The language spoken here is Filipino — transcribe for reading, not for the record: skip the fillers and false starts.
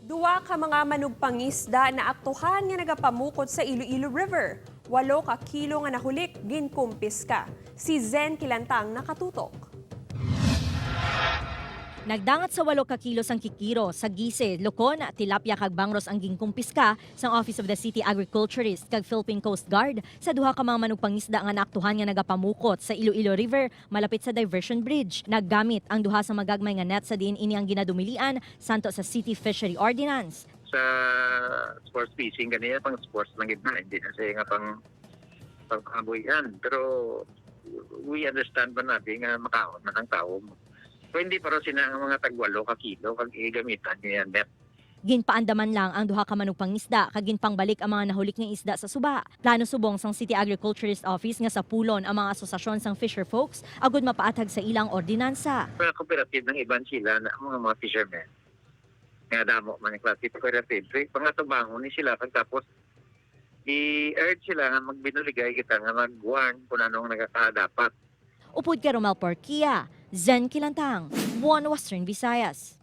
Duwa ka mga manugpangisda na aktuhan nga nagapamukod sa Iloilo River. 8 ka kilo nga nahulik, ginkumpis ka. Si Zen Kilantang nakatutok. Nagdangat sa 8 ka kilos ang kikiro sa gise, lokon, tilapia kag bangros ang ginkumpiska sa Office of the City Agriculturist kag Philippine Coast Guard sa duha ka mga manugpangisda nga naaktuhan nga nagapamukot sa Iloilo River malapit sa Diversion Bridge. Naggamit ang duha sa magagmay nga net sa diin ini ang ginadumilian santo sa City Fishery Ordinance. Sa sports fishing kanina pang sports lang gid na hindi na siya nga pang pangkabuyan, pero we understand ba natin nga makaon man ang tao mo. So hindi para sina ang mga tagwalo ka kilo kag igamitan niya net. Ginpaandaman lang ang duha ka manugpangisda kag ginpangbalik ang mga nahulik nga isda sa suba. Plano subong sang City Agriculturist Office nga sa pulon ang mga asosasyon sang fisher folks agud mapaatag sa ilang ordinansa. Mga cooperative ng iban sila na mga fishermen. Nga damo man ang klase cooperative. So, pangatubangon ni sila pagtapos i-urge sila nga magbinuligay kita nga mag-warn kung anong nagkakadapat. Upod kay Romel Porquia, Zen Kilantang, One Western Visayas.